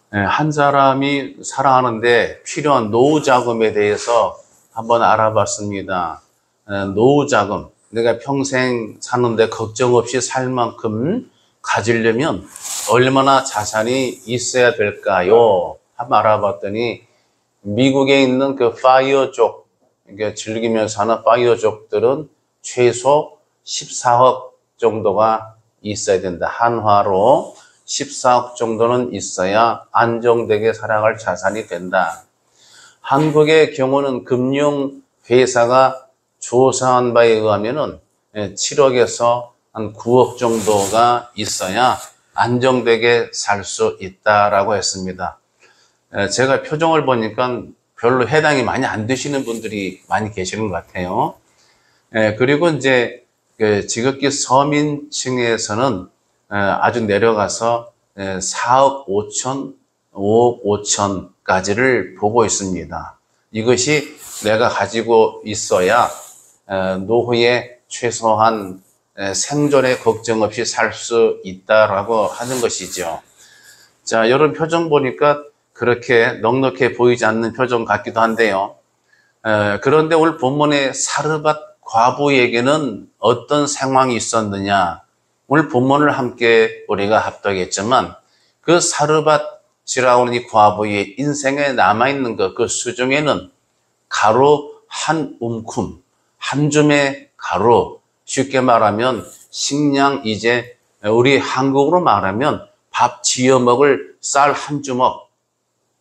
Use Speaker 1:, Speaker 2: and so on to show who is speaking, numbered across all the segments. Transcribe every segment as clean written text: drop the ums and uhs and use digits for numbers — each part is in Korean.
Speaker 1: 한 사람이 살아가는데 필요한 노후 자금에 대해서 한번 알아봤습니다. 노후 자금, 내가 평생 사는데 걱정 없이 살 만큼 가지려면 얼마나 자산이 있어야 될까요? 한번 알아봤더니 미국에 있는 그 파이어족, 그러니까 즐기면서 사는 파이어족들은 최소 14억 정도가 있어야 된다. 한화로 14억 정도는 있어야 안정되게 살아갈 자산이 된다. 한국의 경우는 금융회사가 조사한 바에 의하면은 7억에서 한 9억 정도가 있어야 안정되게 살 수 있다라고 했습니다. 제가 표정을 보니까 별로 해당이 많이 안 되시는 분들이 많이 계시는 것 같아요. 그리고 이제 지극히 서민층에서는 아주 내려가서 4억 5천, 5억 5천까지를 보고 있습니다. 이것이 내가 가지고 있어야 노후에 최소한 생존에 걱정 없이 살 수 있다라고 하는 것이죠. 자, 이런 표정 보니까 그렇게 넉넉해 보이지 않는 표정 같기도 한데요. 그런데 오늘 본문의 사르밧 과부에게는 어떤 상황이 있었느냐? 오늘 본문을 함께 우리가 합독했지만 그 사르밧이라고 하는 이 과부의 인생에 남아있는 것, 그 수중에는 가루 한 움큼, 한 줌의 가루, 쉽게 말하면 식량, 이제 우리 한국으로 말하면 밥 지어 먹을 쌀 한 주먹,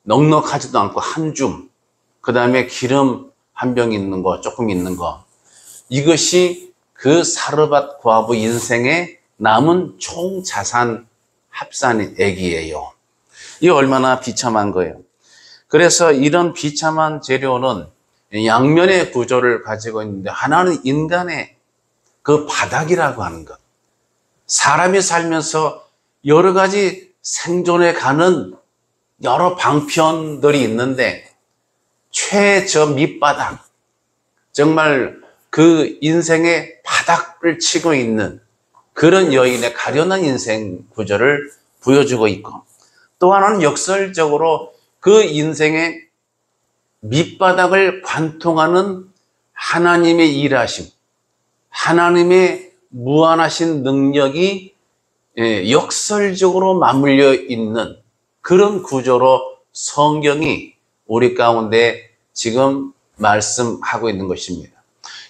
Speaker 1: 넉넉하지도 않고 한 줌, 그 다음에 기름 한 병 있는 거, 조금 있는 거, 이것이 그 사르밧 과부 인생에 남은 총 자산 합산액이에요. 이게 얼마나 비참한 거예요. 그래서 이런 비참한 재료는 양면의 구조를 가지고 있는데, 하나는 인간의 그 바닥이라고 하는 것. 사람이 살면서 여러 가지 생존해 가는 여러 방편들이 있는데, 최저 밑바닥, 정말 그 인생의 바닥을 치고 있는 그런 여인의 가련한 인생 구조를 보여주고 있고, 또 하나는 역설적으로 그 인생의 밑바닥을 관통하는 하나님의 일하심, 하나님의 무한하신 능력이 역설적으로 맞물려 있는 그런 구조로 성경이 우리 가운데 지금 말씀하고 있는 것입니다.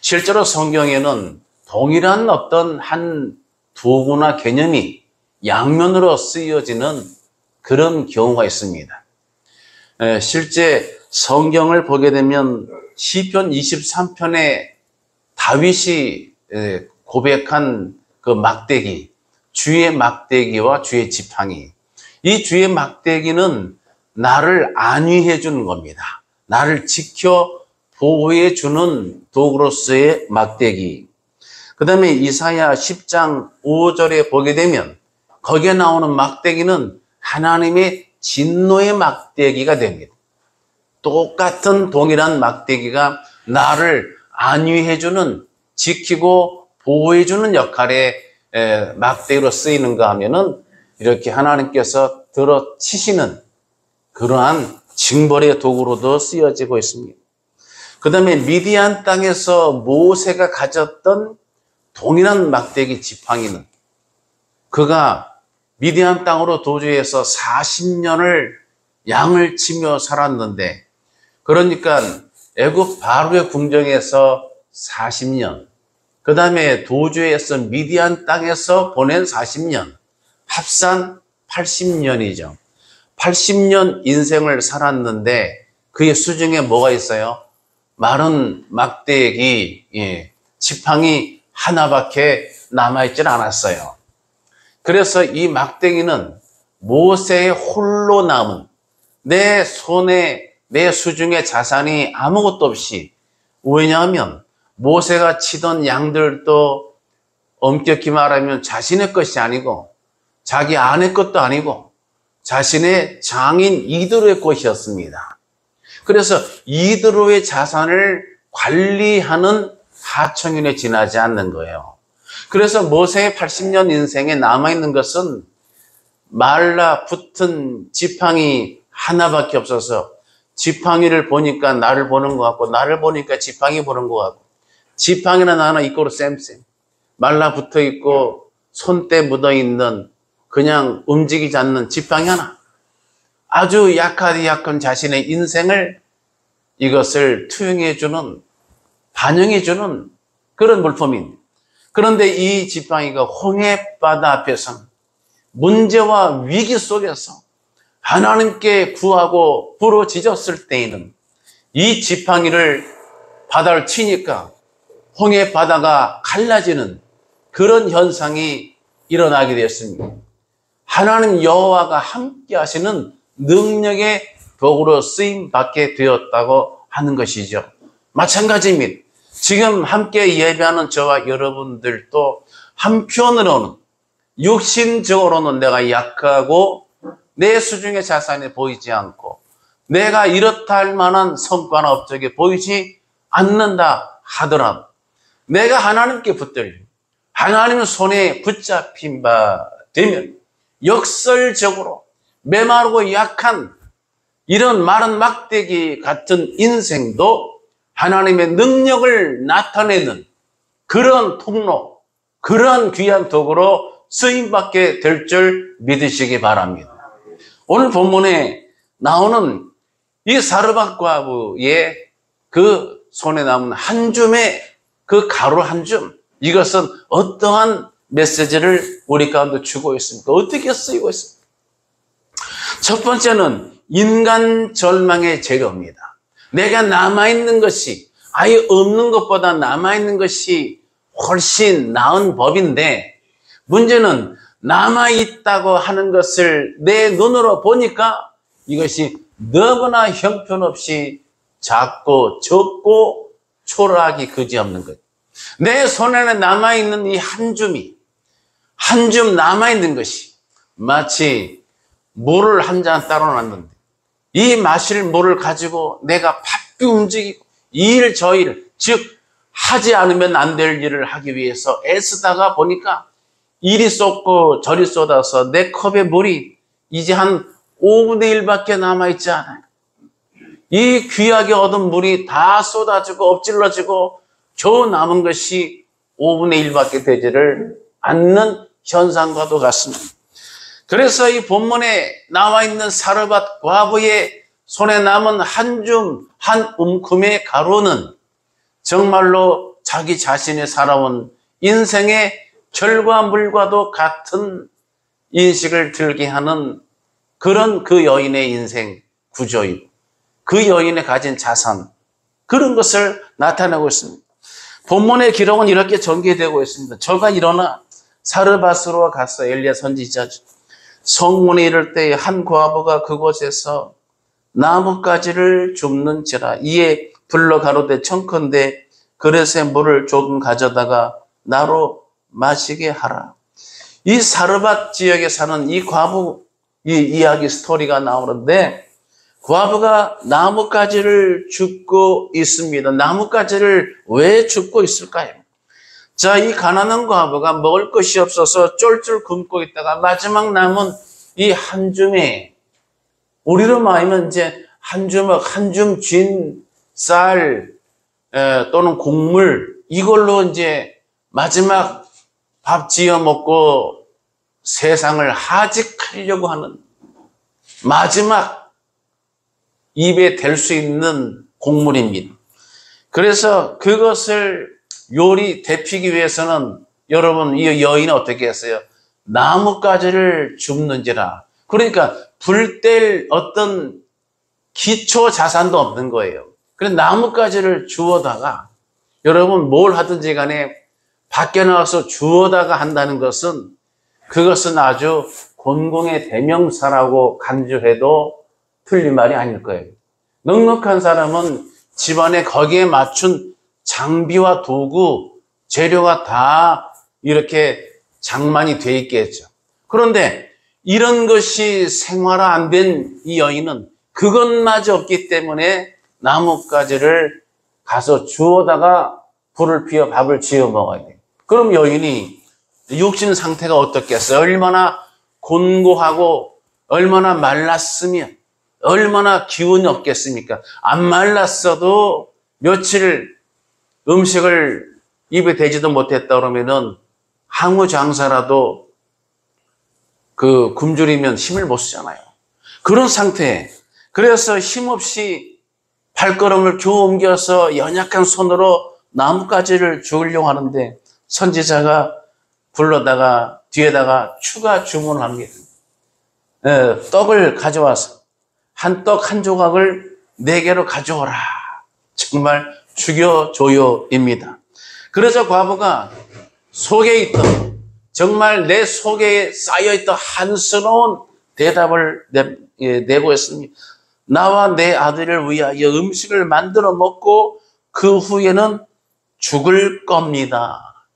Speaker 1: 실제로 성경에는 동일한 어떤 한 도구나 개념이 양면으로 쓰여지는 그런 경우가 있습니다. 실제 성경을 보게 되면 시편 23편에 다윗이 고백한 그 막대기, 주의 막대기와 주의 지팡이, 이 주의 막대기는 나를 안위해 주는 겁니다. 나를 지켜 보호해 주는 도구로서의 막대기. 그 다음에 이사야 10장 5절에 보게 되면 거기에 나오는 막대기는 하나님의 진노의 막대기가 됩니다. 똑같은 동일한 막대기가 나를 안위해주는, 지키고 보호해주는 역할의 막대기로 쓰이는가 하면은 이렇게 하나님께서 들어치시는 그러한 징벌의 도구로도 쓰여지고 있습니다. 그 다음에 미디안 땅에서 모세가 가졌던 동일한 막대기 지팡이는, 그가 미디안 땅으로 도주해서 40년을 양을 치며 살았는데, 그러니까 애굽 바로의 궁정에서 40년, 그 다음에 도주해서 미디안 땅에서 보낸 40년, 합산 80년이죠. 80년 인생을 살았는데 그의 수중에 뭐가 있어요? 마른 막대기, 지팡이 하나밖에 남아있질 않았어요. 그래서 이 막대기는 모세의 홀로 남은, 내 손에, 내 수중에 자산이 아무것도 없이, 왜냐하면 모세가 치던 양들도 엄격히 말하면 자신의 것이 아니고 자기 아내 것도 아니고 자신의 장인 이드로의 것이었습니다. 그래서 이드로의 자산을 관리하는 하청인에 지나지 않는 거예요. 그래서 모세의 80년 인생에 남아있는 것은 말라붙은 지팡이 하나밖에 없어서 지팡이를 보니까 나를 보는 것 같고 나를 보니까 지팡이 보는 것 같고 지팡이나 나나 이꼬로 쌤쌤 말라붙어 있고 손때 묻어 있는 그냥 움직이지 않는 지팡이 하나 아주 약한 자신의 인생을 이것을 투영해주는 반영해주는 그런 물품입니다. 그런데 이 지팡이가 홍해바다 앞에서 문제와 위기 속에서 하나님께 구하고 부르짖었을 때에는 이 지팡이를 바다를 치니까 홍해바다가 갈라지는 그런 현상이 일어나게 되었습니다. 하나님 여호와가 함께 하시는 능력의 도구로 쓰임받게 되었다고 하는 것이죠. 마찬가지입니다. 지금 함께 예배하는 저와 여러분들도 한편으로는 육신적으로는 내가 약하고 내 수중의 자산이 보이지 않고 내가 이렇다 할 만한 성과나 업적이 보이지 않는다 하더라도 내가 하나님께 붙들려 하나님 손에 붙잡힌 바 되면 역설적으로 메마르고 약한 이런 마른 막대기 같은 인생도 하나님의 능력을 나타내는 그런 통로, 그런 귀한 도구로 쓰임받게 될 줄 믿으시기 바랍니다. 오늘 본문에 나오는 이 사르밧 과부의 그 손에 남은 한 줌의 그 가루 한 줌, 이것은 어떠한 메시지를 우리 가운데 주고 있습니까? 어떻게 쓰이고 있습니까? 첫 번째는 인간 절망의 재료입니다. 내가 남아있는 것이 아예 없는 것보다 남아있는 것이 훨씬 나은 법인데 문제는 남아있다고 하는 것을 내 눈으로 보니까 이것이 너무나 형편없이 작고 적고 초라하기 그지없는 것. 내 손에 남아있는 이 한 줌이 한 줌 남아있는 것이 마치 물을 한 잔 따로 놨는데 이 마실 물을 가지고 내가 바삐 움직이고 이 일 저 일, 즉 하지 않으면 안 될 일을 하기 위해서 애쓰다가 보니까 이리 쏟고 저리 쏟아서 내 컵에 물이 이제 한 5분의 1밖에 남아있지 않아요. 이 귀하게 얻은 물이 다 쏟아지고 엎질러지고 겨우 남은 것이 5분의 1밖에 되지를 않는 현상과도 같습니다. 그래서 이 본문에 나와 있는 사르밧 과부의 손에 남은 한 줌, 한 움큼의 가루는 정말로 자기 자신이 살아온 인생의 결과물과도 같은 인식을 들게 하는 그런 그 여인의 인생 구조이고 그 여인의 가진 자산, 그런 것을 나타내고 있습니다. 본문의 기록은 이렇게 전개되고 있습니다. 저가 일어나 사르밧으로 가서 엘리야 선지자죠. 성문에 이를 때 한 과부가 그곳에서 나뭇가지를 줍는지라 이에 불러 가로되 청컨대 그릇에 물을 조금 가져다가 나로 마시게 하라. 이 사르밧 지역에 사는 이 과부 이 이야기 스토리가 나오는데 과부가 나뭇가지를 줍고 있습니다. 나뭇가지를 왜 줍고 있을까요? 자, 이 가난한 과부가 먹을 것이 없어서 쫄쫄 굶고 있다가 마지막 남은 이 한 줌에 우리로 말하면 이제 한 주먹, 한 줌 쥔 쌀 또는 곡물 이걸로 이제 마지막 밥 지어 먹고 세상을 하직하려고 하는 마지막 입에 댈 수 있는 곡물입니다. 그래서 그것을 요리 데피기 위해서는 여러분 이 여인은 어떻게 했어요? 나뭇가지를 줍는지라. 그러니까 불 뗄 어떤 기초 자산도 없는 거예요. 그래서 나뭇가지를 주워다가 여러분 뭘 하든지 간에 밖에 나와서 주워다가 한다는 것은 그것은 아주 곤궁의 대명사라고 간주해도 틀린 말이 아닐 거예요. 넉넉한 사람은 집안에 거기에 맞춘 장비와 도구, 재료가 다 이렇게 장만이 돼 있겠죠. 그런데 이런 것이 생활화 안 된 이 여인은 그것마저 없기 때문에 나뭇가지를 가서 주워다가 불을 피워 밥을 지어 먹어야 돼요. 그럼 여인이 육신 상태가 어떻겠어요? 얼마나 곤고하고 얼마나 말랐으면 얼마나 기운이 없겠습니까? 안 말랐어도 며칠 음식을 입에 대지도 못했다 그러면은 항우 장사라도 그 굶주리면 힘을 못 쓰잖아요. 그런 상태에 그래서 힘없이 발걸음을 겨우 옮겨서 연약한 손으로 나뭇가지를 주우려고 하는데 선지자가 불러다가 뒤에다가 추가 주문을 합니다. 떡을 가져와서 한 떡 한 조각을 4개로 가져오라. 정말 죽여줘요입니다. 그래서 과부가 속에 있던 정말 내 속에 쌓여있던 한스러운 대답을 내고 있습니다. 나와 내 아들을 위하여 음식을 만들어 먹고 그 후에는 죽을 겁니다.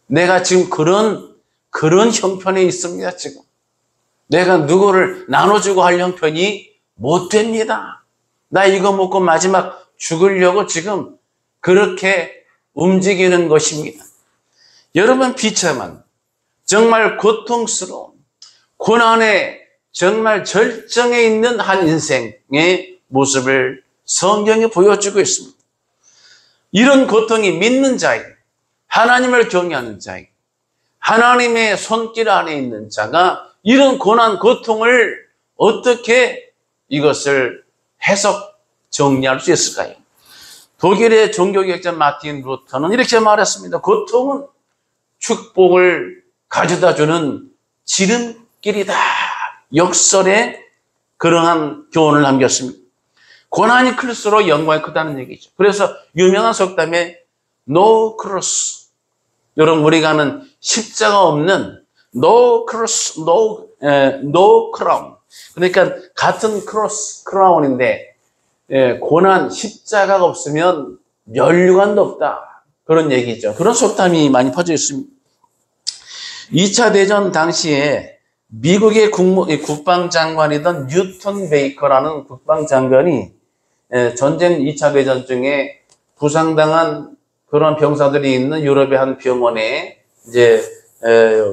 Speaker 1: 내가 지금 그런 형편에 있습니다. 지금 내가 누구를 나눠주고 할 형편이 못 됩니다. 나 이거 먹고 마지막 죽으려고 지금 그렇게 움직이는 것입니다. 여러분 비참한 정말 고통스러운 고난의 정말 절정에 있는 한 인생의 모습을 성경이 보여주고 있습니다. 이런 고통이 믿는 자에게 하나님을 경외하는 자에게 하나님의 손길 안에 있는 자가 이런 고난 고통을 어떻게 이것을 해석 정리할 수 있을까요? 독일의 종교개혁자 마틴 루터는 이렇게 말했습니다. 고통은 축복을 가져다주는 지름길이다. 역설에 그러한 교훈을 남겼습니다. 고난이 클수록 영광이 크다는 얘기죠. 그래서 유명한 속담에 No cross. 여러분 우리가 아는 십자가 없는 No cross, no crown. 그러니까 같은 크라운인데 고난, 십자가가 없으면 면류관도 없다. 그런 얘기죠. 그런 속담이 많이 퍼져 있습니다. 2차 대전 당시에 미국의 국방장관이던 뉴턴 베이커라는 국방장관이 전쟁 2차 대전 중에 부상당한 그런 병사들이 있는 유럽의 한 병원에 이제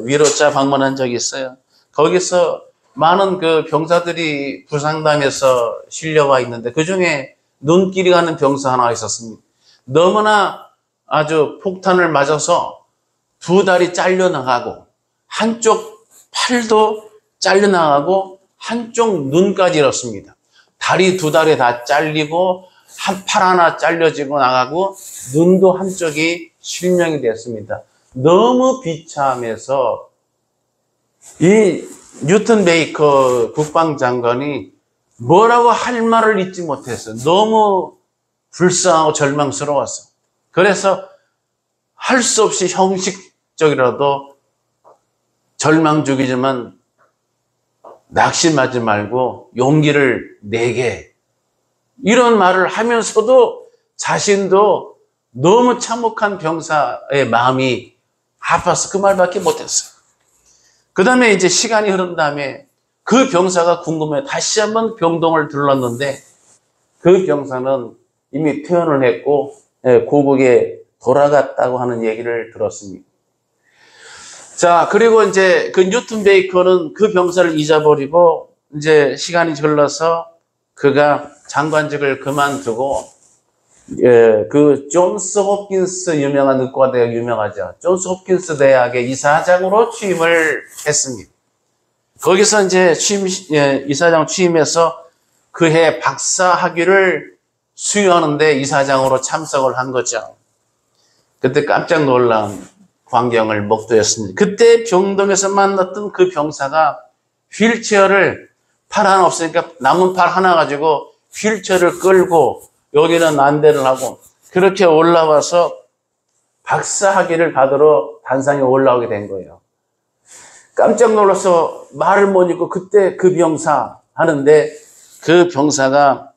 Speaker 1: 위로차 방문한 적이 있어요. 거기서 많은 그 병사들이 부상당해서 실려와 있는데 그 중에 눈길이 가는 병사 하나 있었습니다. 너무나 아주 폭탄을 맞아서 2다리 잘려나가고 한쪽 팔도 잘려나가고 한쪽 눈까지 잃었습니다. 다리 2다리 다 잘리고 한 팔 하나 잘려지고 나가고 눈도 한쪽이 실명이 됐습니다. 너무 비참해서 이 뉴턴 베이커 국방장관이 뭐라고 할 말을 잊지 못했어요. 너무 불쌍하고 절망스러웠어. 그래서 할 수 없이 형식적이라도 절망 죽이지만 낙심하지 말고 용기를 내게 이런 말을 하면서도 자신도 너무 참혹한 병사의 마음이 아파서 그 말밖에 못했어요. 그 다음에 이제 시간이 흐른 다음에 그 병사가 궁금해 다시 한번 병동을 둘렀는데 그 병사는 이미 퇴원을 했고 고국에 돌아갔다고 하는 얘기를 들었습니다. 자, 그리고 이제 그 뉴턴 베이커는 그 병사를 잊어버리고 이제 시간이 흘러서 그가 장관직을 그만두고 그 존스 홉킨스 유명한 의과대학 유명하죠. 존스 홉킨스 대학의 이사장으로 취임을 했습니다. 거기서 이제 이사장 취임해서 그해 박사 학위를 수여하는데 이사장으로 참석을 한 거죠. 그때 깜짝 놀란 광경을 목도했습니다. 그때 병동에서 만났던 그 병사가 휠체어를 팔 하나 없으니까 남은 팔 하나 가지고 휠체어를 끌고 여기는 안대를 하고 그렇게 올라와서 박사 학위를 받으러 단상에 올라오게 된 거예요. 깜짝 놀라서 말을 못 잇고 그때 그 병사 하는데 그 병사가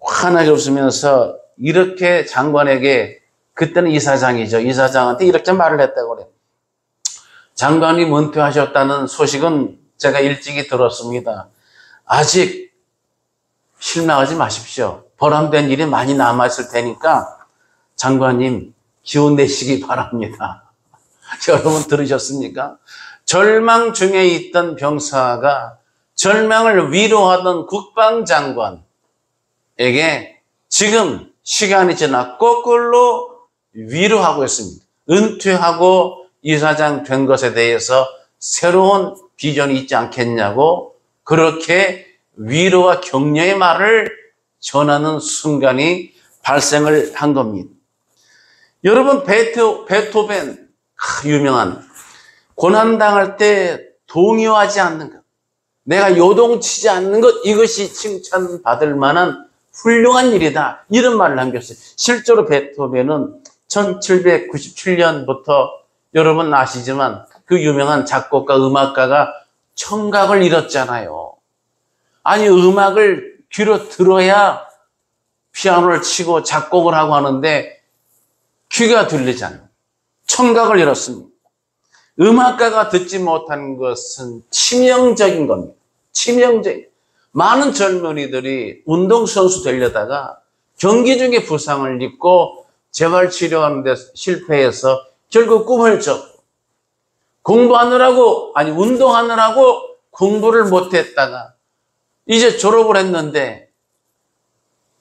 Speaker 1: 환하게 웃으면서 이렇게 장관에게 그때는 이사장이죠. 이사장한테 이렇게 말을 했다고 그래요. 장관이 은퇴하셨다는 소식은 제가 일찍이 들었습니다. 아직 실망하지 마십시오. 보람된 일이 많이 남아있을 테니까 장관님 기운 내시기 바랍니다. 여러분 들으셨습니까? 절망 중에 있던 병사가 절망을 위로하던 국방장관에게 지금 시간이 지나 거꾸로 위로하고 있습니다. 은퇴하고 이사장 된 것에 대해서 새로운 비전이 있지 않겠냐고 그렇게 위로와 격려의 말을 전하는 순간이 발생을 한 겁니다. 여러분, 베토벤, 유명한 고난당할 때 동요하지 않는 것, 내가 요동치지 않는 것, 이것이 칭찬받을 만한 훌륭한 일이다, 이런 말을 남겼어요. 실제로 베토벤은 1797년부터 여러분 아시지만 그 유명한 작곡가, 음악가가 청각을 잃었잖아요. 아니, 음악을 귀로 들어야 피아노를 치고 작곡을 하고 하는데 귀가 들리잖아요. 청각을 잃었습니다. 음악가가 듣지 못한 것은 치명적인 겁니다. 치명적인. 많은 젊은이들이 운동선수 되려다가 경기 중에 부상을 입고 재활치료하는 데 실패해서 결국 꿈을 접고 운동하느라고 공부를 못했다가 이제 졸업을 했는데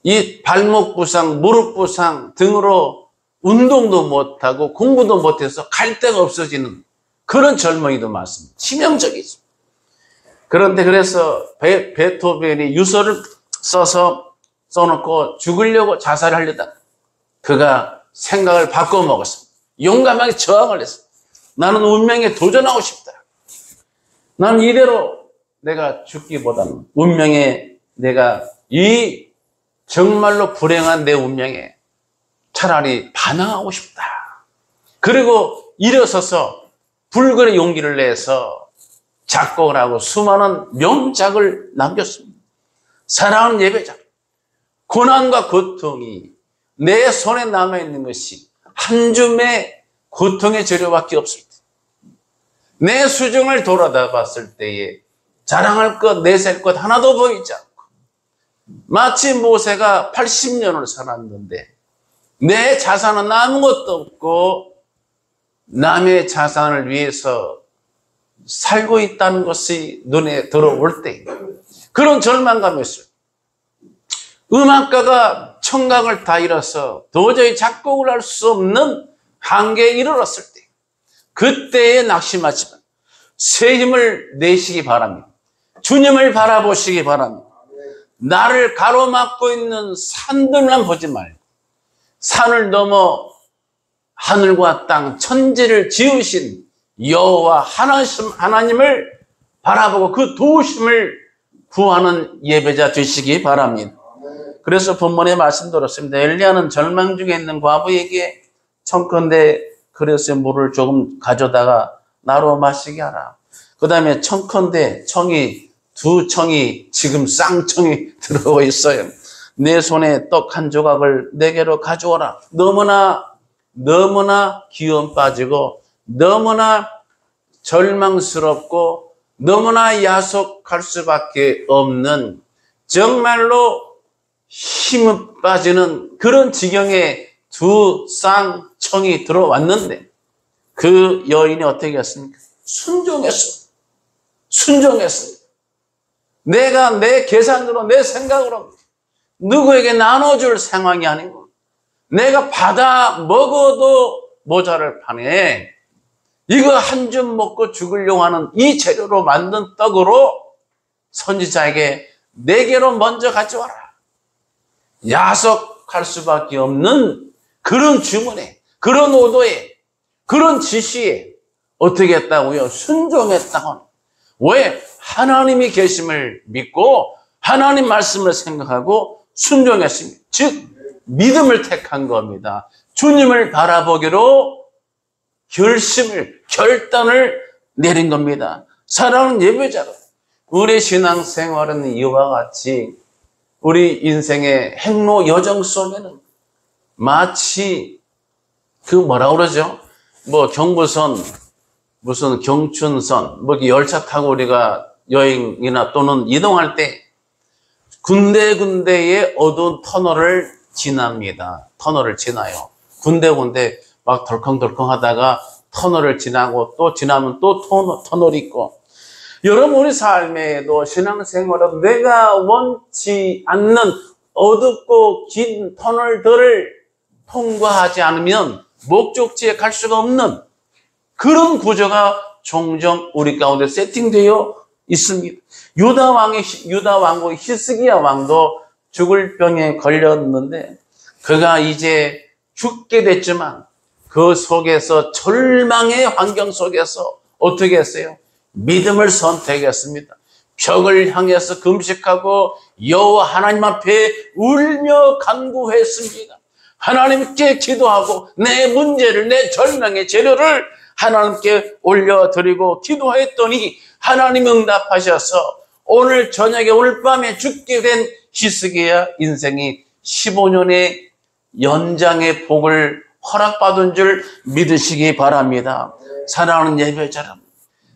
Speaker 1: 이 발목 부상, 무릎 부상 등으로 운동도 못하고 공부도 못해서 갈 데가 없어지는 그런 젊은이도 많습니다. 치명적이죠. 그런데 그래서 베토벤이 유서를 써놓고 죽으려고 자살을 하려다가 그가 생각을 바꿔먹었습니다. 용감하게 저항을 했습니다. 나는 운명에 도전하고 싶다. 나는 이대로 내가 죽기보다는 운명에 내가 이 정말로 불행한 내 운명에 차라리 반항하고 싶다. 그리고 일어서서 불굴의 용기를 내서 작곡을 하고 수많은 명작을 남겼습니다. 사랑하는 예배자, 고난과 고통이 내 손에 남아있는 것이 한 줌의 고통의 재료밖에 없을 때, 내 수중을 돌아다 봤을 때에 자랑할 것, 내셀 것 하나도 보이지 않고 마치 모세가 80년을 살았는데 내 자산은 아무것도 없고 남의 자산을 위해서 살고 있다는 것이 눈에 들어올 때 그런 절망감이 있어요. 음악가가 청각을 다 잃어서 도저히 작곡을 할 수 없는 한계에 이르렀을 때 그때에 낙심하지만 새 힘을 내시기 바랍니다. 주님을 바라보시기 바랍니다. 나를 가로막고 있는 산들만 보지 말고 산을 넘어 하늘과 땅 천지를 지으신 여호와 하나님을 바라보고 그 도우심을 구하는 예배자 되시기 바랍니다. 그래서 본문의 말씀 들었습니다. 엘리야는 절망 중에 있는 과부에게 청컨대 그릇에 물을 조금 가져다가 나로 마시게 하라. 그 다음에 청컨대 두 청이 지금 쌍청이 들어와 있어요. 내 손에 떡 한 조각을 내게로 가져오라. 너무나 기운 빠지고 너무나 절망스럽고 너무나 야속할 수밖에 없는 정말로 힘이 빠지는 그런 지경에 두 쌍청이 들어왔는데 그 여인이 어떻게 했습니까? 순종했습니다. 내가 내 계산으로 내 생각으로 누구에게 나눠줄 상황이 아니고 내가 받아 먹어도 모자랄 판에 이거 한 줌 먹고 죽으려고 하는 이 재료로 만든 떡으로 선지자에게 내게로 먼저 가져와라. 야속할 수밖에 없는 그런 주문에, 그런 오도에, 그런 지시에 어떻게 했다고요? 순종했다고. 왜? 하나님이 계심을 믿고 하나님 말씀을 생각하고 순종했습니다. 즉 믿음을 택한 겁니다. 주님을 바라보기로 결단을 내린 겁니다. 사랑하는 예배자, 우리 신앙생활은 이와 같이 우리 인생의 행로 여정 속에는 마치 뭐라고 그러죠? 경부선, 무슨 경춘선, 열차 타고 우리가 여행이나 또는 이동할 때 군데군데의 어두운 터널을 지납니다. 터널을 지나요. 군데군데 막 덜컹덜컹 하다가 터널을 지나고 또 지나면 또 터널이 있고, 여러분 우리 삶에도 신앙생활에도 내가 원치 않는 어둡고 긴 터널들을 통과하지 않으면 목적지에 갈 수가 없는 그런 구조가 종종 우리 가운데 세팅되어 있습니다. 유다 왕국 히스기야 왕도 죽을 병에 걸렸는데 그가 이제 죽게 됐지만 그 속에서 절망의 환경 속에서 어떻게 했어요? 믿음을 선택했습니다. 벽을 향해서 금식하고 여호와 하나님 앞에 울며 간구했습니다. 하나님께 기도하고 내 문제를, 내 절망의 재료를 하나님께 올려드리고 기도했더니 하나님 응답하셔서 오늘 저녁에 오늘 밤에 죽게 된 히스기야 인생이 15년의 연장의 복을 허락받은 줄 믿으시기 바랍니다. 사랑하는 예배자 여러분,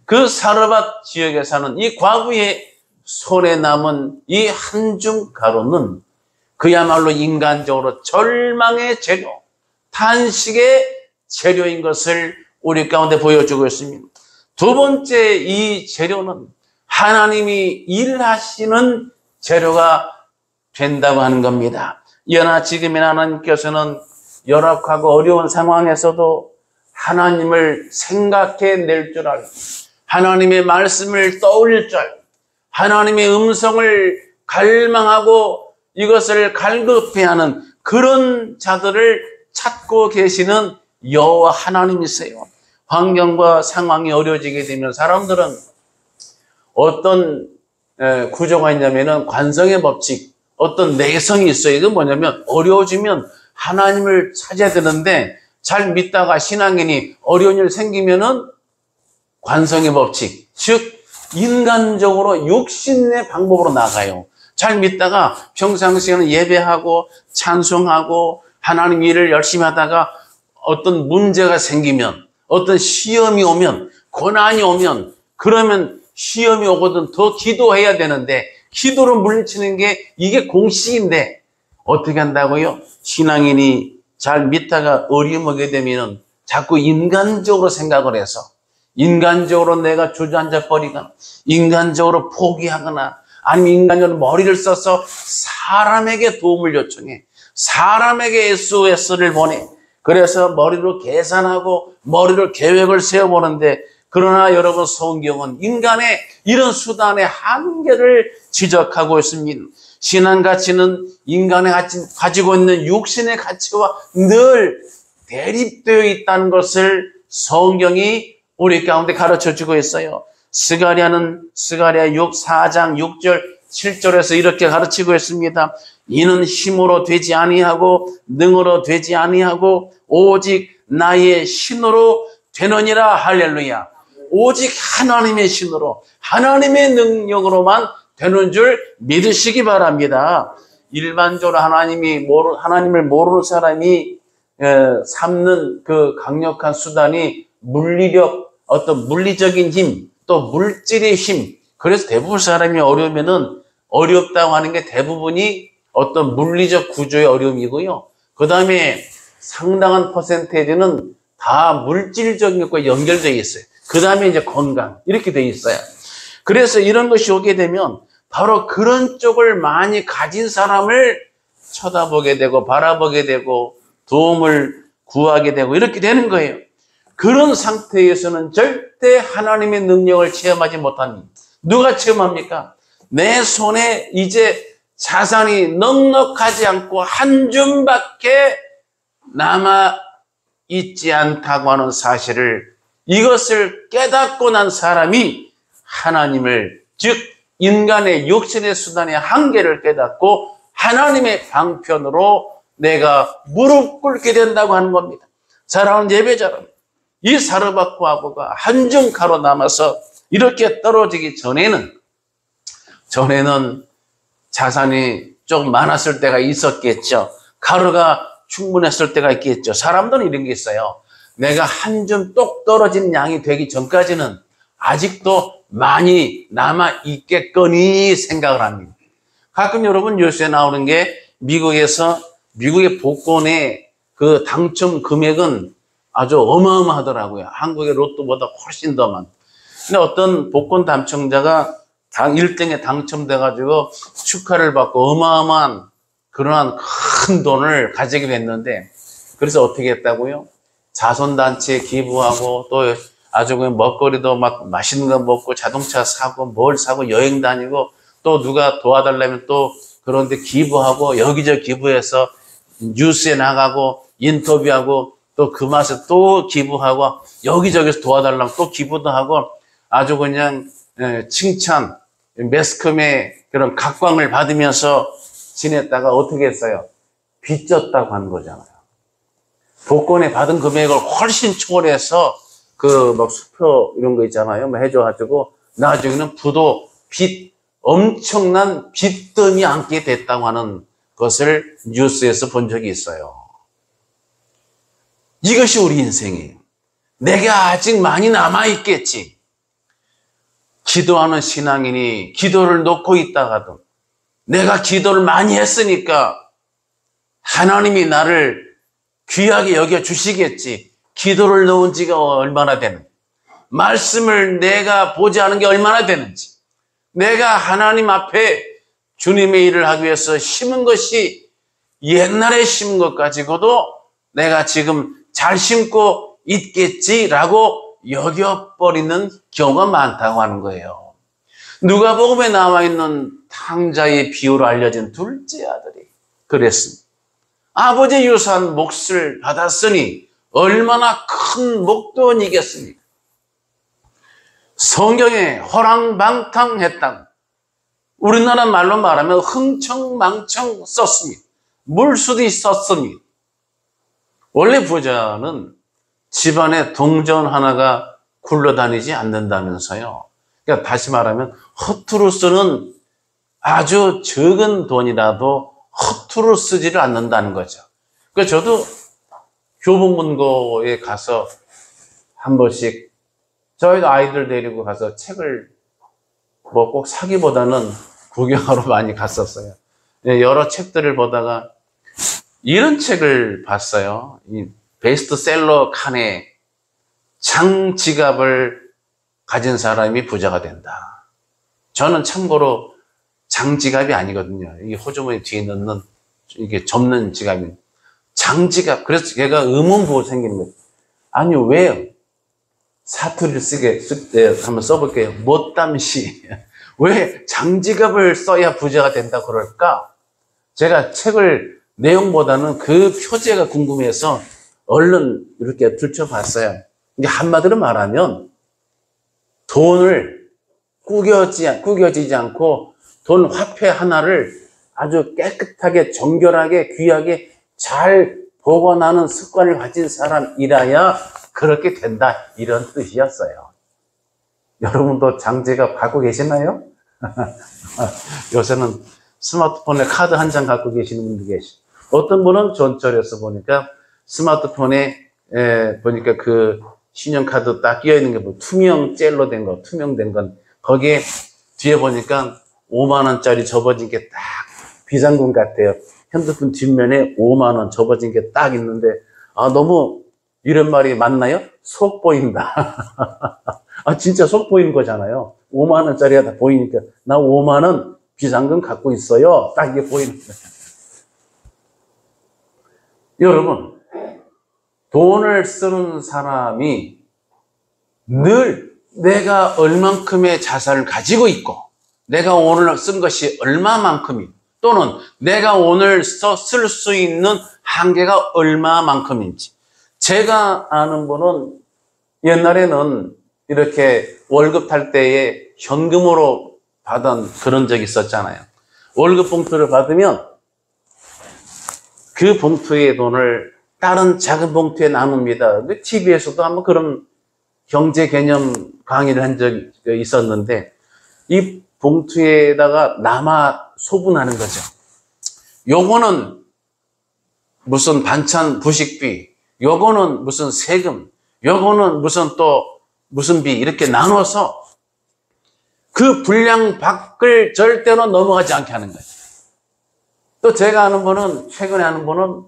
Speaker 1: 그 사르밧 지역에 사는 이 과부의 손에 남은 이 한 줌 가루는 그야말로 인간적으로 절망의 재료, 탄식의 재료인 것을 우리 가운데 보여주고 있습니다. 두 번째 이 재료는 하나님이 일하시는 재료가 된다고 하는 겁니다. 이러나 지금의 하나님께서는 열악하고 어려운 상황에서도 하나님을 생각해낼 줄 알고 하나님의 말씀을 떠올릴 줄 알고 하나님의 음성을 갈망하고 이것을 갈급해하는 그런 자들을 찾고 계시는 여호와 하나님이세요. 환경과 상황이 어려워지게 되면 사람들은 어떤 구조가 있냐면은 관성의 법칙, 어떤 내성이 있어요. 이건 뭐냐면 어려워지면 하나님을 찾아야 되는데 잘 믿다가 신앙인이 어려운 일 생기면은 관성의 법칙, 즉 인간적으로 육신의 방법으로 나가요. 잘 믿다가 평상시에는 예배하고 찬송하고 하나님 일을 열심히 하다가 어떤 문제가 생기면, 어떤 시험이 오면, 고난이 오면, 그러면 시험이 오거든 더 기도해야 되는데 기도로 물리치는 게 이게 공식인데 어떻게 한다고요? 신앙인이 잘 믿다가 어려움 오게 되면 자꾸 인간적으로 생각을 해서 인간적으로 내가 주저앉아 버리거나 인간적으로 포기하거나 아니면 인간적으로 머리를 써서 사람에게 도움을 요청해. 사람에게 SOS를 보내. 그래서 머리로 계산하고 머리로 계획을 세워보는데 그러나 여러분 성경은 인간의 이런 수단의 한계를 지적하고 있습니다. 신앙 가치는 인간의 가지고 있는 육신의 가치와 늘 대립되어 있다는 것을 성경이 우리 가운데 가르쳐주고 있어요. 스가랴 4장 6절 7절에서 이렇게 가르치고 있습니다. 이는 힘으로 되지 아니하고 능으로 되지 아니하고 오직 나의 신으로 되느니라. 할렐루야. 오직 하나님의 신으로 하나님의 능력으로만 되는 줄 믿으시기 바랍니다. 일반적으로 하나님을 모르는 사람이 삼는 그 강력한 수단이 물리력, 어떤 물리적인 힘, 또 물질의 힘. 그래서 대부분 사람이 어려우면은 어렵다고 하는 게 대부분이 어떤 물리적 구조의 어려움이고요. 그 다음에 상당한 퍼센테이지는 다 물질적인 것과 연결되어 있어요. 그 다음에 이제 건강. 이렇게 되어 있어요. 그래서 이런 것이 오게 되면 바로 그런 쪽을 많이 가진 사람을 쳐다보게 되고 바라보게 되고 도움을 구하게 되고 이렇게 되는 거예요. 그런 상태에서는 절대 하나님의 능력을 체험하지 못합니다. 누가 체험합니까? 내 손에 이제 자산이 넉넉하지 않고 한 줌밖에 남아있지 않다고 하는 사실을 이것을 깨닫고 난 사람이 하나님을 즉 인간의 육신의 수단의 한계를 깨닫고 하나님의 방편으로 내가 무릎 꿇게 된다고 하는 겁니다. 사랑하는 예배자 여러분, 이 사르밧 과부가 한 줌 가루 남아서 이렇게 떨어지기 전에는 자산이 좀 많았을 때가 있었겠죠. 가루가 충분했을 때가 있겠죠. 사람들은 이런 게 있어요. 내가 한 줌 똑 떨어진 양이 되기 전까지는 아직도 많이 남아있겠거니 생각을 합니다. 가끔 여러분 뉴스에 나오는 게 미국의 복권의 그 당첨 금액은 아주 어마어마하더라고요. 한국의 로또보다 훨씬 더 많. 근데 어떤 복권 당첨자가 1등에 당첨돼가지고 축하를 받고 어마어마한 그러한 큰 돈을 가지게 됐는데, 그래서 어떻게 했다고요? 자선단체에 기부하고 또 아주 그냥 먹거리도 막 맛있는 거 먹고 자동차 사고 뭘 사고 여행 다니고 또 누가 도와달라면 또 그런데 기부하고 여기저기 기부해서 뉴스에 나가고 인터뷰하고 또 그 맛에 또 기부하고 여기저기서 도와달라면 또 기부도 하고 아주 그냥 칭찬, 매스컴의 그런 각광을 받으면서 지냈다가 어떻게 했어요? 빚졌다고 하는 거잖아요. 복권에 받은 금액을 훨씬 초월해서 그 막 수표 이런 거 있잖아요. 뭐 해줘가지고 나중에는 부도 빚, 엄청난 빚더미 안게 됐다고 하는 것을 뉴스에서 본 적이 있어요. 이것이 우리 인생이에요. 내가 아직 많이 남아있겠지. 기도하는 신앙인이 기도를 놓고 있다가도 내가 기도를 많이 했으니까 하나님이 나를 귀하게 여겨주시겠지. 기도를 놓은 지가 얼마나 되는지, 말씀을 내가 보지 않은 게 얼마나 되는지, 내가 하나님 앞에 주님의 일을 하기 위해서 심은 것이 옛날에 심은 것 가지고도 내가 지금 잘 심고 있겠지라고 여겨버리는 경우가 많다고 하는 거예요. 누가복음에 나와 있는 탕자의 비유로 알려진 둘째 아들이 그랬습니다. 아버지 유산 몫을 받았으니 얼마나 큰 목돈이겠습니까? 성경에 허랑방탕했다고, 우리나라 말로 말하면 흥청망청 썼습니다. 물수도 썼습니다. 원래 부자는 집안에 동전 하나가 굴러다니지 않는다면서요. 그러니까 다시 말하면 허투루 쓰는, 아주 적은 돈이라도 허투루 쓰지를 않는다는 거죠. 그러니까 저도 교보문고에 가서 한 번씩 저희도 아이들 데리고 가서 책을 뭐 꼭 사기보다는 구경하러 많이 갔었어요. 여러 책들을 보다가 이런 책을 봤어요. 이 베스트셀러 칸에 장지갑을 가진 사람이 부자가 된다. 저는 참고로 장지갑이 아니거든요. 이게 호주머니 뒤에 넣는 이게 접는 지갑이 장지갑. 그래서 걔가 의문부호 생기는 거예요. 아니 왜요? 사투리를 쓸 때 한번 써볼게요. 못담시. 왜 장지갑을 써야 부자가 된다 그럴까? 제가 책을 내용보다는 그 표제가 궁금해서 얼른 이렇게 들춰봤어요. 이제 한마디로 말하면 돈을 구겨지지 않고 돈 화폐 하나를 아주 깨끗하게 정결하게 귀하게 잘 보관하는 습관을 가진 사람이라야 그렇게 된다, 이런 뜻이었어요. 여러분도 장지갑 갖고 계시나요? 요새는 스마트폰에 카드 한 장 갖고 계시는 분도 계시고, 어떤 분은 전철에서 보니까 스마트폰에 보니까 그 신용카드 딱 끼어 있는 게 뭐 투명 젤로 된 거, 투명된 건 거기에 뒤에 보니까 5만 원짜리 접어진 게 딱 비상금 같아요. 핸드폰 뒷면에 5만 원 접어진 게 딱 있는데, 아, 너무 이런 말이 맞나요? 속 보인다. 아, 진짜 속 보이는 거잖아요. 5만 원짜리가 다 보이니까 나 5만 원 비상금 갖고 있어요. 딱 이게 보이는 거예요. 여러분, 돈을 쓰는 사람이 늘 내가 얼만큼의 자산을 가지고 있고 내가 오늘 쓴 것이 얼마만큼이, 또는 내가 오늘 쓸 수 있는 한계가 얼마만큼인지. 제가 아는 분은 옛날에는 이렇게 월급 탈 때에 현금으로 받은 그런 적이 있었잖아요. 월급 봉투를 받으면 그 봉투의 돈을 다른 작은 봉투에 나눕니다. TV에서도 한번 그런 경제 개념 강의를 한 적이 있었는데, 이 봉투에다가 남아 소분하는 거죠. 요거는 무슨 반찬 부식비, 요거는 무슨 세금, 요거는 무슨 또 무슨 비, 이렇게 나눠서 그 분량 밖을 절대로 넘어가지 않게 하는 거예요. 또 제가 아는 분은, 최근에 아는 분은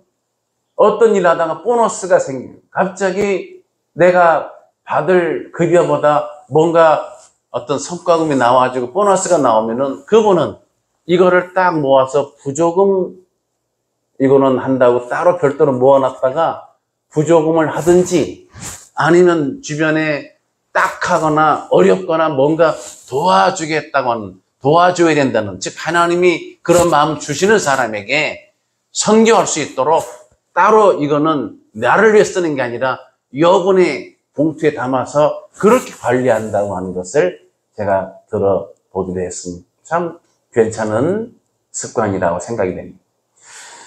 Speaker 1: 어떤 일 하다가 보너스가 생겨요. 갑자기 내가 받을 급여보다 뭔가 어떤 성과금이 나와가지고 보너스가 나오면은 그분은 이거를 딱 모아서 부조금 이거는 한다고 따로 별도로 모아놨다가 부조금을 하든지 아니면 주변에 딱 하거나 어렵거나 뭔가 도와주겠다고는 도와줘야 된다는, 즉 하나님이 그런 마음 주시는 사람에게 선교할 수 있도록 따로 이거는 나를 위해 쓰는 게 아니라 여분의 봉투에 담아서 그렇게 관리한다고 하는 것을 제가 들어보기도 했습니다. 참 괜찮은 습관이라고 생각이 됩니다.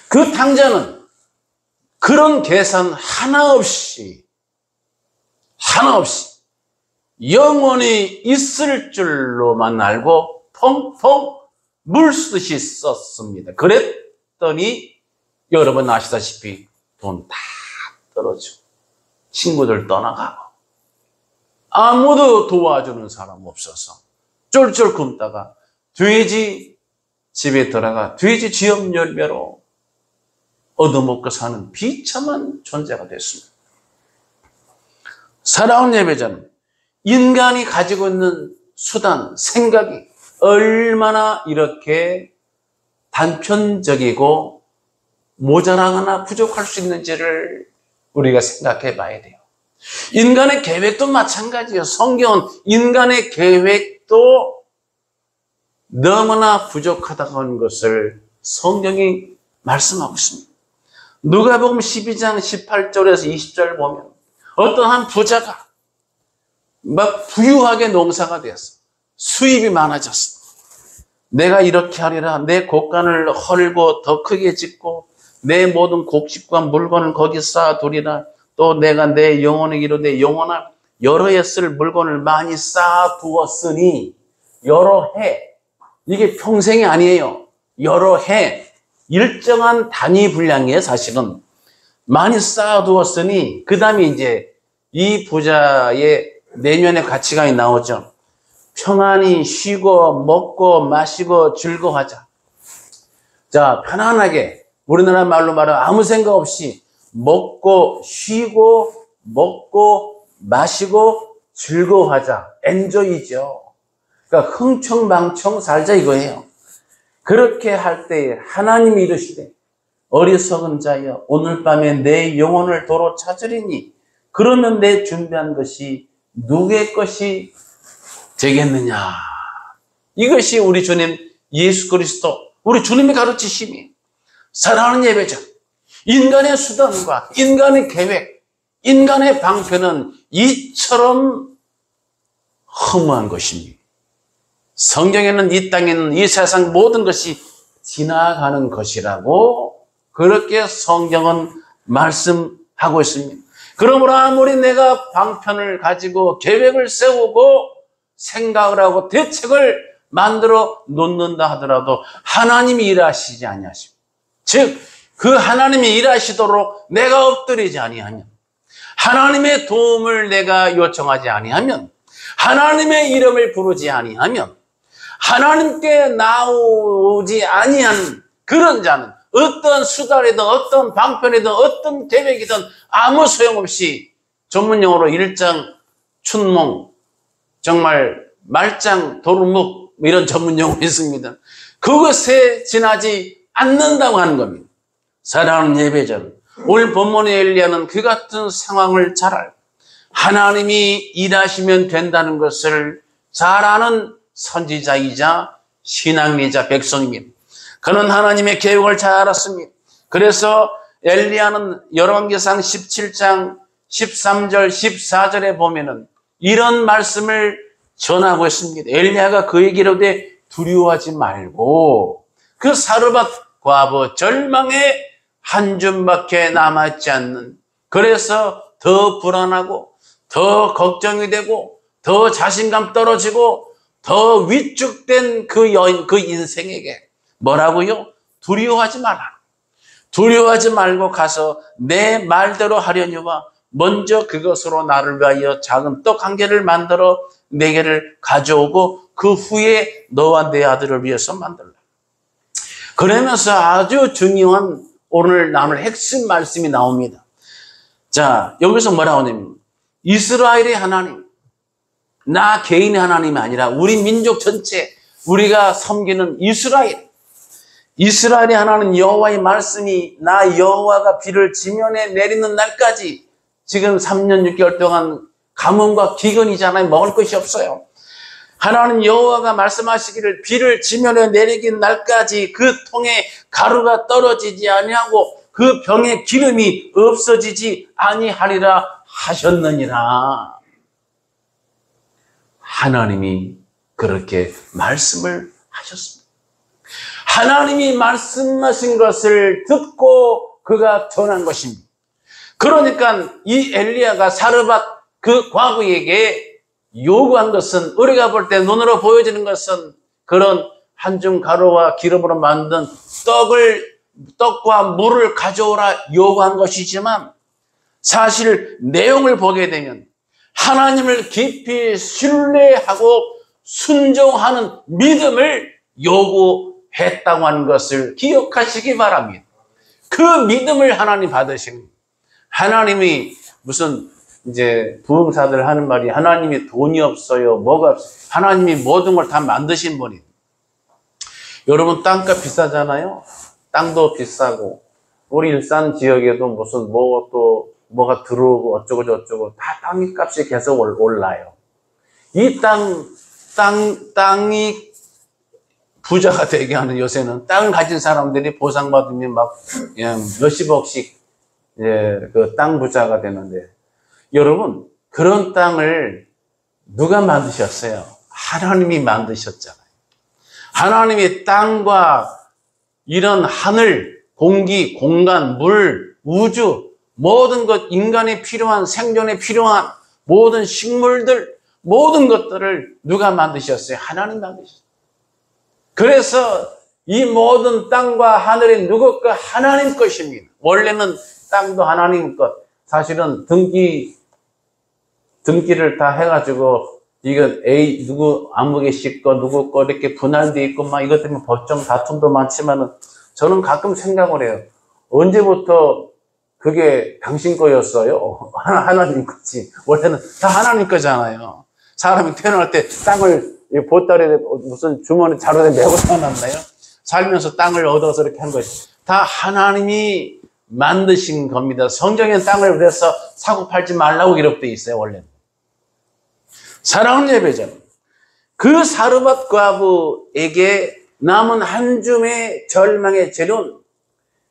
Speaker 1: 그 탕자는 그런 계산 하나 없이 영원히 있을 줄로만 알고 펑펑 물쓰듯이 썼습니다. 그랬더니 여러분 아시다시피 돈 다 떨어지고 친구들 떠나가고 아무도 도와주는 사람 없어서 쫄쫄 굶다가 돼지 집에 들어가 돼지 쥐업 열매로 얻어먹고 사는 비참한 존재가 됐습니다. 사랑하는 예배자는 인간이 가지고 있는 수단, 생각이 얼마나 이렇게 단편적이고 모자라거나 부족할 수 있는지를 우리가 생각해 봐야 돼요. 인간의 계획도 마찬가지예요. 성경은 인간의 계획도 너무나 부족하다고 하는 것을 성경이 말씀하고 있습니다. 누가복음 12장 18절에서 20절 보면 어떤 한 부자가 막 부유하게 농사가 되었어. 수입이 많아졌어. 내가 이렇게 하리라. 내 곡간을 헐고 더 크게 짓고 내 모든 곡식과 물건을 거기 쌓아두리라. 또 내가 내 영혼에게 이르되 영혼아 여러 해 쓸 물건을 많이 쌓아두었으니 여러 해, 이게 평생이 아니에요. 여러 해, 일정한 단위 분량이에요. 사실은 많이 쌓아두었으니 그 다음에 이제 이 부자의 내면의 가치관이 나오죠. 평안히 쉬고 먹고 마시고 즐거워하자. 자, 편안하게 우리나라 말로 말하면 아무 생각 없이 먹고 쉬고 먹고 마시고 즐거워하자. 엔조이죠. 그러니까 흥청망청 살자 이거예요. 그렇게 할 때 하나님이 이르시되 어리석은 자여 오늘 밤에 내 영혼을 도로 찾으리니 그러면 내 준비한 것이 누구의 것이 되겠느냐. 이것이 우리 주님 예수 그리스도 우리 주님의 가르치심이. 사랑하는 예배자, 인간의 수단과 인간의 계획, 인간의 방편은 이처럼 허무한 것입니다. 성경에는 이 땅에는 이 세상 모든 것이 지나가는 것이라고 그렇게 성경은 말씀하고 있습니다. 그러므로 아무리 내가 방편을 가지고 계획을 세우고 생각을 하고 대책을 만들어 놓는다 하더라도 하나님이 일하시지 아니하십니다. 즉 그 하나님이 일하시도록 내가 엎드리지 아니하면, 하나님의 도움을 내가 요청하지 아니하면, 하나님의 이름을 부르지 아니하면, 하나님께 나오지 아니한 그런 자는 어떤 수단이든 어떤 방편이든 어떤 계획이든 아무 소용없이 전문용어로 일장 춘몽, 정말 말짱 도루묵 이런 전문용어 있습니다. 그것에 지나지 않는다고 하는 겁니다. 사랑하는 예배자는 오늘 본문의 엘리야는 그 같은 상황을 잘 알고 하나님이 일하시면 된다는 것을 잘 아는 선지자이자 신앙리자 백성입니다. 그는 하나님의 계획을 잘 알았습니다. 그래서 엘리야는 열왕기상 17장 13절 14절에 보면은 이런 말씀을 전하고 있습니다. 엘리야가 그에게 이르되 두려워하지 말고 그 사르밧 과부 절망의 한 줌밖에 남았지 않는, 그래서 더 불안하고 더 걱정이 되고 더 자신감 떨어지고 더 위축된 그 여인, 그 인생에게 뭐라고요? 두려워하지 마라. 두려워하지 말고 가서 내 말대로 하려니와 먼저 그것으로 나를 위하여 작은 떡 한 개를 만들어 내게를 가져오고 그 후에 너와 내 아들을 위해서 만들라. 그러면서 아주 중요한 오늘 나눌 핵심 말씀이 나옵니다. 자, 여기서 뭐라고 하냐면 이스라엘의 하나님, 나 개인의 하나님이 아니라 우리 민족 전체, 우리가 섬기는 이스라엘의 하나님 여호와의 말씀이 나 여호와가 비를 지면에 내리는 날까지 지금 3년 6개월 동안 가뭄과 기근이잖아요. 먹을 것이 없어요. 하나님 여호와가 말씀하시기를 비를 지면에 내리는 날까지 그 통에 가루가 떨어지지 아니하고 그 병에 기름이 없어지지 아니하리라 하셨느니라. 하나님이 그렇게 말씀을 하셨습니다. 하나님이 말씀하신 것을 듣고 그가 전한 것입니다. 그러니까 이 엘리야가 사르밧 그 과부에게 요구한 것은, 우리가 볼 때 눈으로 보여지는 것은 그런 한 줌 가루와 기름으로 만든 떡과 물을 가져오라 요구한 것이지만, 사실 내용을 보게 되면 하나님을 깊이 신뢰하고 순종하는 믿음을 요구했다고 하는 것을 기억하시기 바랍니다. 그 믿음을 하나님 받으신, 하나님이 무슨 이제 부흥사들 하는 말이 하나님이 돈이 없어요, 뭐가 없어요. 하나님이 모든 걸 다 만드신 분이. 여러분 땅값 비싸잖아요. 땅도 비싸고 우리 일산 지역에도 무슨 뭐가 들어오고 어쩌고 저쩌고 다 땅 값이 계속 올라요. 이 땅이 부자가 되게 하는 요새는 땅을 가진 사람들이 보상받으면 막 몇십억씩 그 땅 부자가 되는데, 여러분 그런 땅을 누가 만드셨어요? 하나님이 만드셨잖아요. 하나님이 땅과 이런 하늘, 공기, 공간, 물, 우주, 모든 것, 인간에 필요한, 생존에 필요한 모든 식물들, 모든 것들을 누가 만드셨어요? 하나님 만드셨어요. 그래서 이 모든 땅과 하늘이 누구 것? 하나님 것입니다. 원래는 땅도 하나님 것. 사실은 등기를 다 해가지고 이건 누구 아무개씩 거, 누구 거 이렇게 분할돼 있고 막 이것 때문에 법정 다툼도 많지만은, 저는 가끔 생각을 해요. 언제부터 그게 당신 거였어요? 하나님 거지. 원래는 다 하나님 거잖아요. 사람이 태어날 때 땅을 보따리에 무슨 주머니 자루에 메고 태어났나요? 살면서 땅을 얻어서 이렇게 한 거지. 다 하나님이 만드신 겁니다. 성경엔 땅을 그래서 사고 팔지 말라고 기록되어 있어요, 원래는. 사랑하는 예배자는 그 사르밧 과부에게 남은 한 줌의 절망의 재료는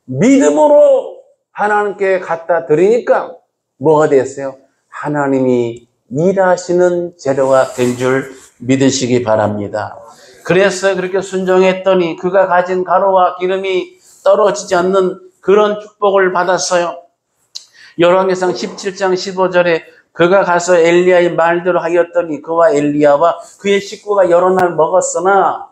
Speaker 1: 믿음으로 하나님께 갖다 드리니까 뭐가 됐어요? 하나님이 일하시는 재료가 된 줄 믿으시기 바랍니다. 그래서 그렇게 순종했더니 그가 가진 가루와 기름이 떨어지지 않는 그런 축복을 받았어요. 열왕기상 17장 15절에 그가 가서 엘리야의 말대로 하였더니 그와 엘리야와 그의 식구가 여러 날 먹었으나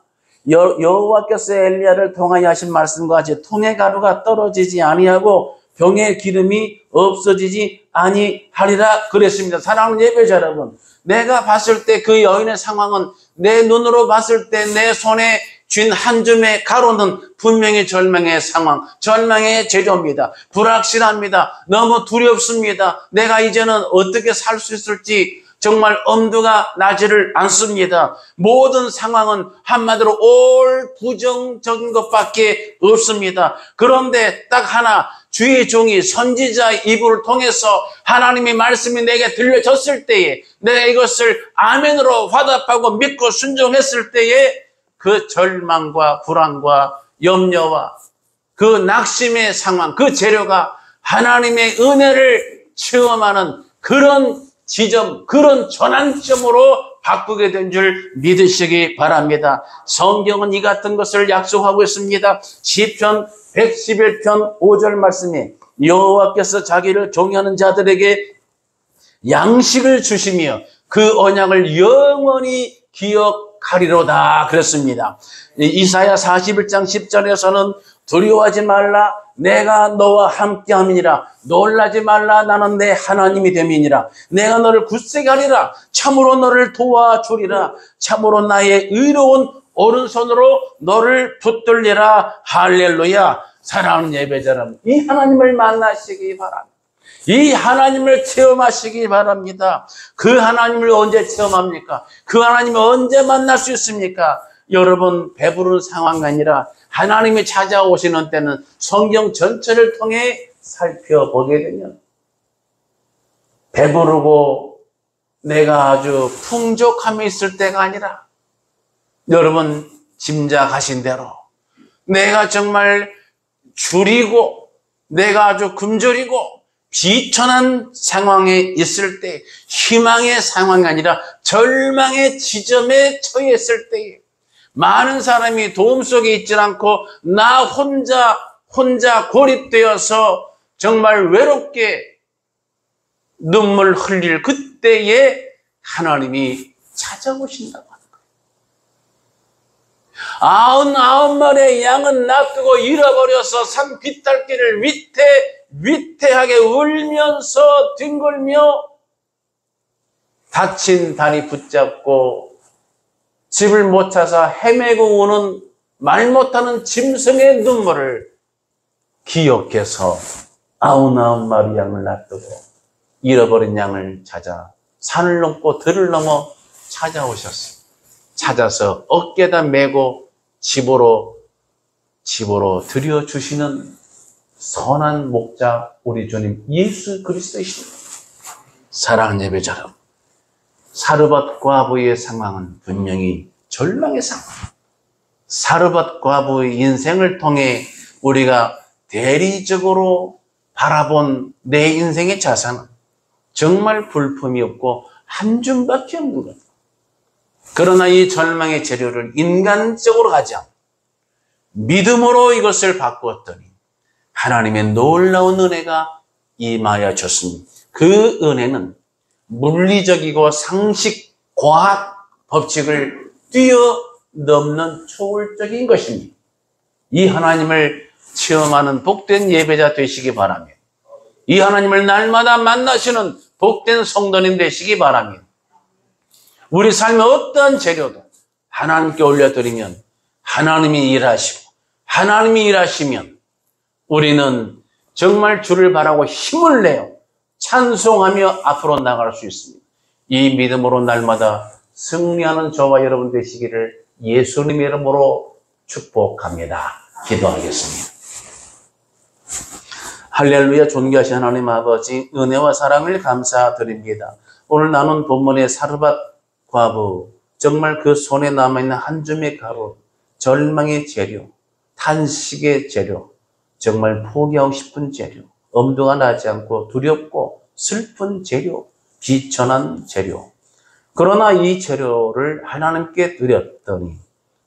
Speaker 1: 여호와께서 엘리야를 통하여 하신 말씀과 같이 통의 가루가 떨어지지 아니하고 병의 기름이 없어지지 아니하리라 그랬습니다. 사랑하는 예배자 여러분, 내가 봤을 때 그 여인의 상황은, 내 눈으로 봤을 때 내 손에 쥔 한 줌의 가루는 분명히 절망의 상황, 절망의 재료입니다. 불확실합니다. 너무 두렵습니다. 내가 이제는 어떻게 살 수 있을지 정말 엄두가 나지를 않습니다. 모든 상황은 한마디로 올 부정적인 것밖에 없습니다. 그런데 딱 하나, 주의 종이 선지자의 입을 통해서 하나님의 말씀이 내게 들려졌을 때에 내가 이것을 아멘으로 화답하고 믿고 순종했을 때에 그 절망과 불안과 염려와 그 낙심의 상황, 그 재료가 하나님의 은혜를 체험하는 그런 지점, 그런 전환점으로 바꾸게 된 줄 믿으시기 바랍니다. 성경은 이 같은 것을 약속하고 있습니다. 시편 111편 5절 말씀에 여호와께서 자기를 경외하는 자들에게 양식을 주시며 그 언약을 영원히 기억하리로다 그랬습니다. 이사야 41장 10절에서는 두려워하지 말라, 내가 너와 함께함이니라. 놀라지 말라, 나는 내 하나님이 됨이니라. 내가 너를 굳세게 하리라. 참으로 너를 도와주리라. 참으로 나의 의로운 오른손으로 너를 붙들리라. 할렐루야. 사랑하는 예배자 여러분, 이 하나님을 만나시기 바랍니다. 이 하나님을 체험하시기 바랍니다. 그 하나님을 언제 체험합니까? 그 하나님을 언제 만날 수 있습니까? 여러분, 배부른 상황이 아니라 하나님이 찾아오시는 때는 성경 전체를 통해 살펴보게 되면 배부르고 내가 아주 풍족함이 있을 때가 아니라 여러분 짐작하신 대로 내가 정말 줄이고 내가 아주 굶주리고 비천한 상황에 있을 때, 희망의 상황이 아니라 절망의 지점에 처했을 때에 많은 사람이 도움 속에 있지 않고 나 혼자 고립되어서 정말 외롭게 눈물 흘릴 그때에 하나님이 찾아오신다고 하는 거예요. 99마리의 양은 놔두고 잃어버려서 산 뒷달길을 위태하게 울면서 뒹굴며 다친 다리 붙잡고 집을 못 찾아 헤매고 오는 말 못하는 짐승의 눈물을 기억해서 99마리 양을 놔두고 잃어버린 양을 찾아 산을 넘고 들을 넘어 찾아오셨어요. 찾아서 어깨에다 메고 집으로 들여주시는 선한 목자 우리 주님 예수 그리스도이십니다. 사랑하는 예배자 여러분, 사르밧 과부의 상황은 분명히 절망의 상황. 사르밧 과부의 인생을 통해 우리가 대리적으로 바라본 내 인생의 자산은 정말 불품이 없고 한 줌밖에 없는 것. 그러나 이 절망의 재료를 인간적으로 가지 않고 믿음으로 이것을 바꾸었더니 하나님의 놀라운 은혜가 임하여 줬습니다. 그 은혜는 물리적이고 상식, 과학 법칙을 뛰어넘는 초월적인 것입니다. 이 하나님을 체험하는 복된 예배자 되시기 바랍니다. 이 하나님을 날마다 만나시는 복된 성도님 되시기 바랍니다. 우리 삶의 어떠한 재료도 하나님께 올려드리면 하나님이 일하시고 하나님이 일하시면 우리는 정말 주를 바라고 힘을 내어 찬송하며 앞으로 나갈 수 있습니다. 이 믿음으로 날마다 승리하는 저와 여러분 되시기를 예수님의 이름으로 축복합니다. 기도하겠습니다. 할렐루야. 존귀하신 하나님 아버지, 은혜와 사랑을 감사드립니다. 오늘 나눈 본문의 사르밧 과부, 정말 그 손에 남아있는 한 줌의 가루, 절망의 재료, 탄식의 재료, 정말 포기하고 싶은 재료, 엄두가 나지 않고 두렵고 슬픈 재료, 비천한 재료. 그러나 이 재료를 하나님께 드렸더니,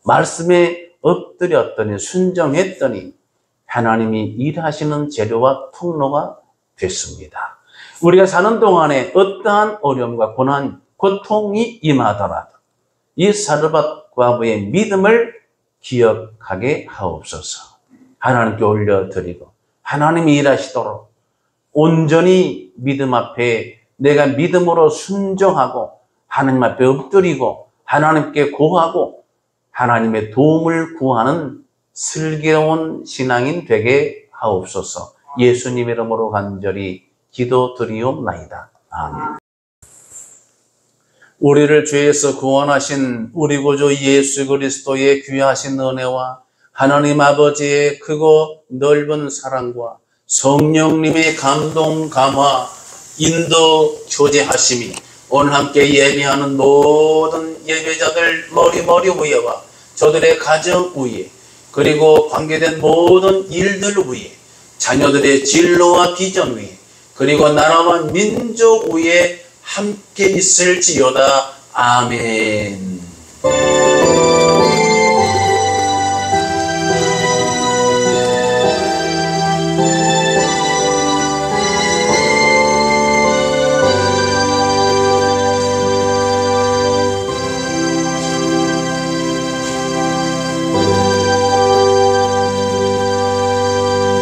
Speaker 1: 말씀에 엎드렸더니, 순종했더니 하나님이 일하시는 재료와 통로가 됐습니다. 우리가 사는 동안에 어떠한 어려움과 고난, 고통이 임하더라도 이 사르밧 과부의 믿음을 기억하게 하옵소서. 하나님께 올려드리고 하나님이 일하시도록 온전히 믿음 앞에 내가 믿음으로 순종하고 하나님 앞에 엎드리고 하나님께 고하고 하나님의 도움을 구하는 슬기로운 신앙인 되게 하옵소서. 예수님 이름으로 간절히 기도드리옵나이다. 아멘. 우리를 죄에서 구원하신 우리 구주 예수 그리스도의 귀하신 은혜와 하나님 아버지의 크고 넓은 사랑과 성령님의 감동, 감화, 인도, 교제하심이 오늘 함께 예배하는 모든 예배자들 머리 위에와 저들의 가정 위에 그리고 관계된 모든 일들 위에 자녀들의 진로와 비전 위에 그리고 나라와 민족 위에 함께 있을지어다. 아멘.